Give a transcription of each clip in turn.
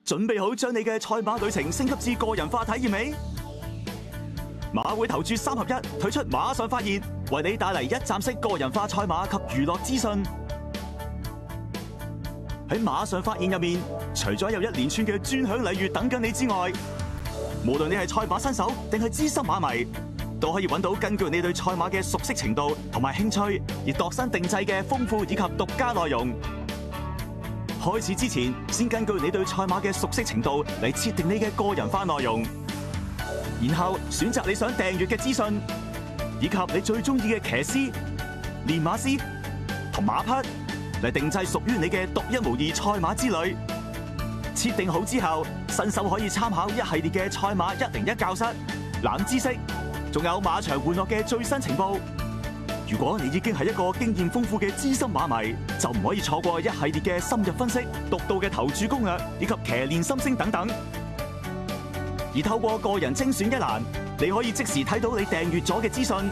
準備好將你嘅賽馬旅程升級至個人化體驗未？馬會投注3合1推出馬上發現，為你帶嚟一站式個人化賽馬及娛樂資訊。喺馬上發現入面，除咗有一連串嘅專享禮遇等緊你之外，無論你係賽馬新手定係資深馬迷，都可以揾到根據你對賽馬嘅熟悉程度同埋興趣而度身定製嘅豐富以及獨家內容。開始之前，先根據你對賽馬嘅熟悉程度嚟設定你嘅個人化內容，然後選擇你想訂閱嘅資訊，以及你最中意嘅騎師、練馬師同馬匹嚟定製屬於你嘅獨一無二賽馬之旅。設定好之後，新手可以參考一系列嘅賽馬101教室、冷知識，仲有馬場玩樂嘅最新情報。如果你已經係一個經驗豐富嘅資深馬迷，就唔可以錯過一系列嘅深入分析、獨到嘅投注攻略以及騎練心聲等等。而透過個人精選一欄，你可以即時睇到你訂閱咗嘅資訊，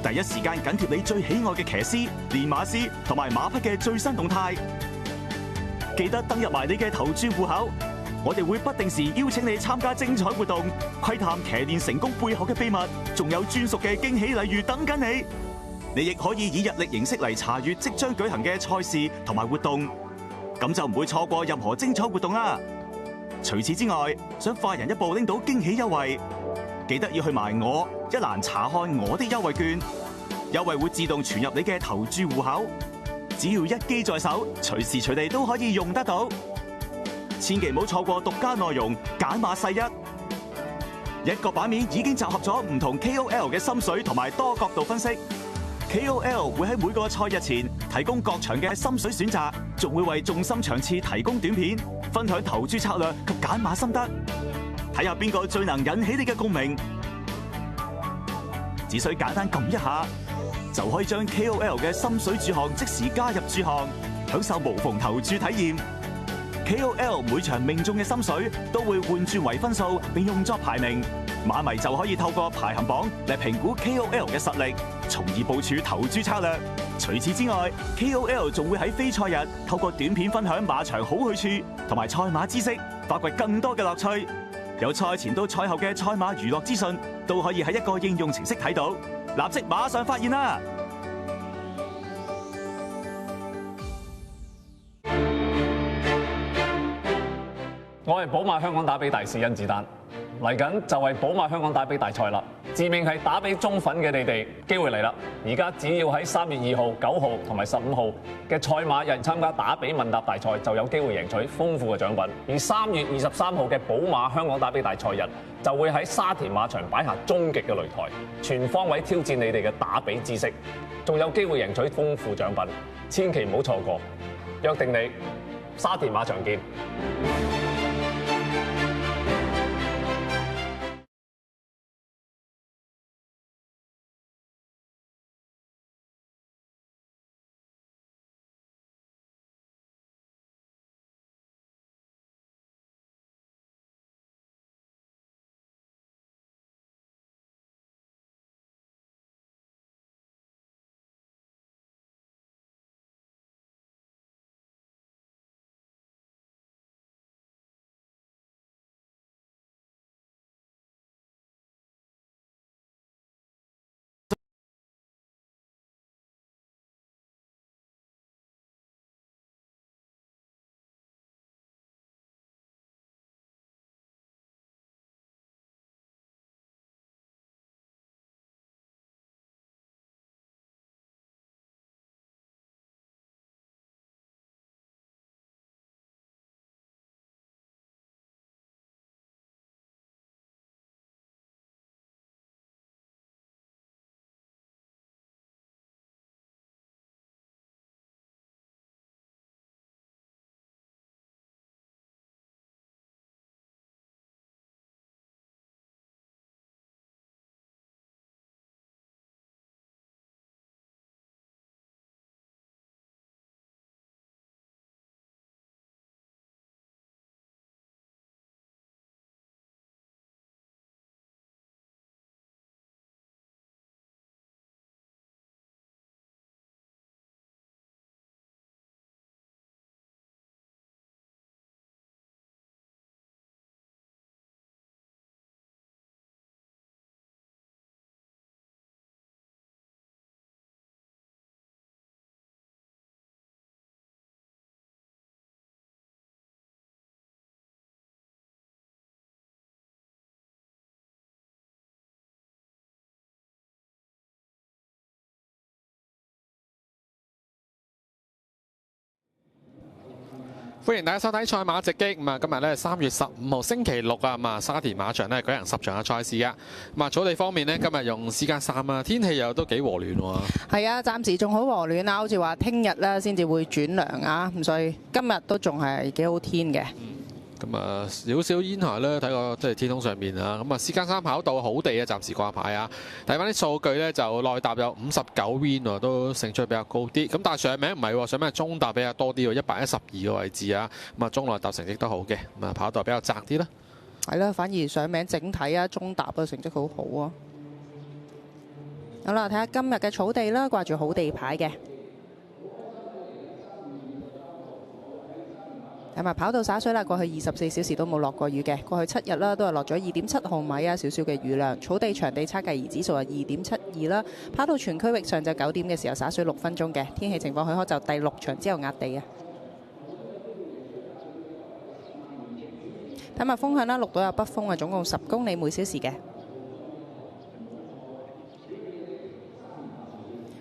第一時間緊貼你最喜愛嘅騎師、練馬師同埋馬匹嘅最新動態。記得登入埋你嘅投注戶口，我哋會不定時邀請你參加精彩活動，窺探騎練成功背後嘅秘密，仲有專屬嘅驚喜禮遇等緊你。你亦可以以日曆形式嚟查閱即將舉行嘅賽事同埋活動，咁就唔會錯過任何精彩活動啦。除此之外，想快人一步拎到驚喜優惠，記得要去埋我一欄查看我的優惠券，優惠會自動傳入你嘅投注戶口，只要一機在手，隨時隨地都可以用得到。千祈唔好錯過獨家內容，揀馬世一個版面已經集合咗唔同 KOL 嘅心水同埋多角度分析。KOL 會喺每個賽日前提供各場嘅心水選擇，仲會為重心場次提供短片，分享投注策略及揀馬心得。睇下邊個最能引起你嘅共鳴，只需簡單撳一下，就可以將 KOL 嘅心水注項即時加入注項，享受無縫投注體驗。KOL 每場命中嘅心水都會換轉為分數，並用作排名。馬迷就可以透過排行榜嚟評估 KOL 嘅實力，從而部署投注策略。除此之外 ，KOL 仲會喺非賽日透過短片分享馬場好去處同埋賽馬知識，發掘更多嘅樂趣。由賽前到賽後嘅賽馬娛樂資訊，都可以喺一個應用程式睇到。立即馬上發現啦！我係寶馬香港打比大使甄子丹，嚟緊就係寶馬香港打比大賽啦！自命係打比忠粉嘅你哋，機會嚟啦！而家只要喺3月2號、9號同埋15號嘅賽馬日參加打比問答大賽，就有機會贏取豐富嘅獎品。而3月23號嘅寶馬香港打比大賽日，就會喺沙田馬場擺下終極嘅擂台，全方位挑戰你哋嘅打比知識，仲有機會贏取豐富獎品，千祈唔好錯過！約定你沙田馬場見。歡迎大家收睇賽馬直擊。咁啊，今日咧3月15號星期六啊，咁啊沙田馬場咧舉行10場嘅賽事㗎。咁啊，草地方面呢，今日用私家衫啊，天氣又都幾和暖喎。係啊，暫時仲好和暖啊，好似話聽日咧先至會轉涼啊，咁所以今日都仲係幾好天嘅。咁啊，少少煙霞咧，睇個即係天空上面啊。咁啊，私家山跑道好地啊，暫時掛牌啊。睇翻啲數據咧，就內踏有59 win 喎，都勝出比較高啲。咁但係上名唔係喎，上名係中踏比較多啲喎，112個位置啊。咁啊，中內踏成績都好嘅，咁啊跑道比較窄啲啦。係啦，反而上名整體啊，中踏嘅成績好好啊。好啦，睇下今日嘅草地啦，掛住好地牌嘅。咁啊，跑道灑水啦，過去24小時都冇落過雨嘅，過去7日啦都係落咗2.7毫米啊，少少嘅雨量。草地場地差計儀指數係2.72啦。跑道全區域上晝9點嘅時候灑水6分鐘嘅，天氣情況許可就第6場之後壓地啊。睇埋風向啦，錄到有北風啊，總共10公里每小時嘅。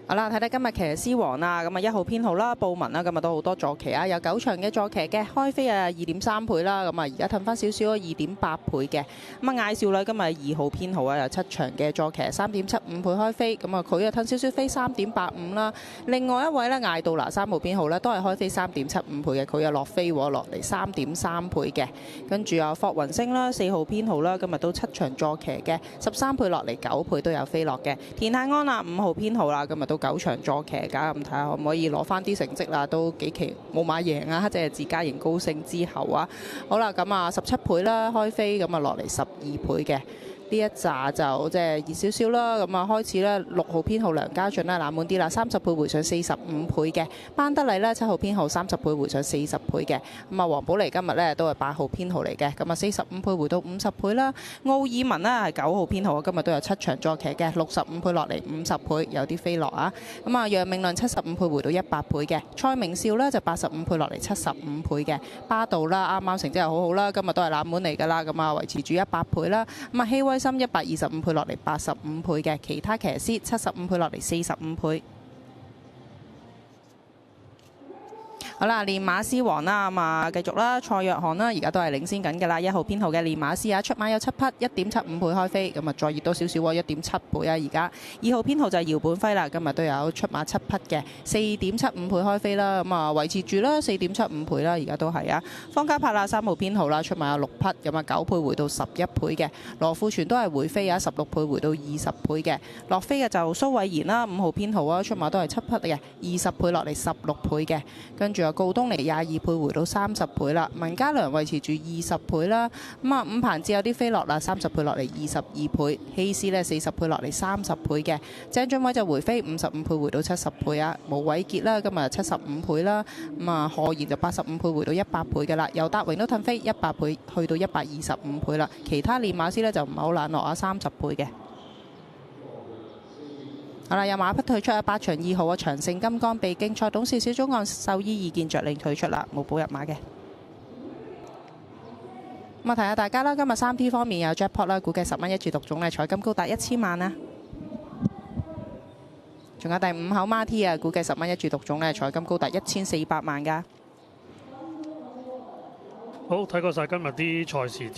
好啦，睇睇今日騎師王啦，咁啊1號編號啦，布文啦，今日都好多坐騎啊，有9場嘅坐騎嘅，開飛啊2.3倍啦，咁啊而家褪翻少少啊2.8倍嘅，咁啊艾少女今日2號編號啊，有7場嘅坐騎3.75倍開飛，咁啊佢啊褪少少飛3.85啦，另外一位咧艾杜拿3號編號咧都係開飛3.75倍嘅，佢又落飛喎，落嚟3.3倍嘅，跟住啊霍雲星啦4號編號啦，今日都7場坐騎嘅13倍落嚟9倍都有飛落嘅，田泰安啊5號編號啦，今日都9場坐騎㗎，咁睇下可唔可以攞翻啲成績啦？都幾期冇馬贏啊！即係自家贏高升之後啊，好啦，咁啊17倍啦，開飛咁啊落嚟12倍嘅。呢一紮就即係熱少少啦，咁啊開始咧6號編號梁家俊啦冷門啲啦，30倍回上45倍嘅，班德禮咧7號編號30倍回上40倍嘅，咁啊黃寶妮今日咧都係8號編號嚟嘅，咁啊45倍回到50倍啦，奧爾文呢係9號編號，今日都有7場坐騎嘅，65倍落嚟50倍，有啲飛落啊，咁啊楊明亮75倍回到100倍嘅，蔡明少呢就85倍落嚟75倍嘅，巴道啦啱啱成績又好好啦，今日都係冷門嚟㗎啦，咁啊維持住100倍啦，咁啊希威森125倍落嚟85倍嘅，其他騎師75倍落嚟45倍。好啦，練馬師王啦，咁啊繼續啦，蔡約翰啦，而家都係領先緊㗎啦，1號編號嘅練馬師啊，出馬有7匹，1.75倍開飛，咁啊再熱多少少喎，1.7倍啊，而家2號編號就係姚本輝啦，今日都有出馬7匹嘅，4.75倍開飛啦，咁啊維持住啦，4.75倍啦，而家都係啊，方嘉柏啦3號編號啦，出馬有6匹，咁啊9倍回到11倍嘅，羅富全都係回飛啊，16倍回到20倍嘅，落飛嘅就蘇偉賢啦5號編號啊，出馬都係7匹嘅，20倍落嚟16倍嘅，跟住告東尼22倍回到30倍啦，文家良維持住20倍啦，咁啊五彭志有啲飛落啦，30倍落嚟22倍，希斯呢40倍落嚟30倍嘅，鄭俊偉就回飛55倍回到70倍啊，毛偉傑啦今日75倍啦，咁啊賀賢就85倍回到100倍嘅啦，尤達榮都褪飛100倍去到125倍啦，其他練馬師呢就唔係好冷落啊30倍嘅。好啦，有馬匹退出啊，8場2號啊，長勝金剛被競賽董事小組按獸醫意見着令退出啦，冇補入馬嘅。咁啊，提下大家啦，今日3T 方面有 Jackpot 啦，估計10蚊一注獨種咧，彩金高達1000萬啊。仲有第5口孖 T 啊，估計10蚊一注獨種咧，彩金高達1400萬㗎。好，睇過晒今日啲賽事。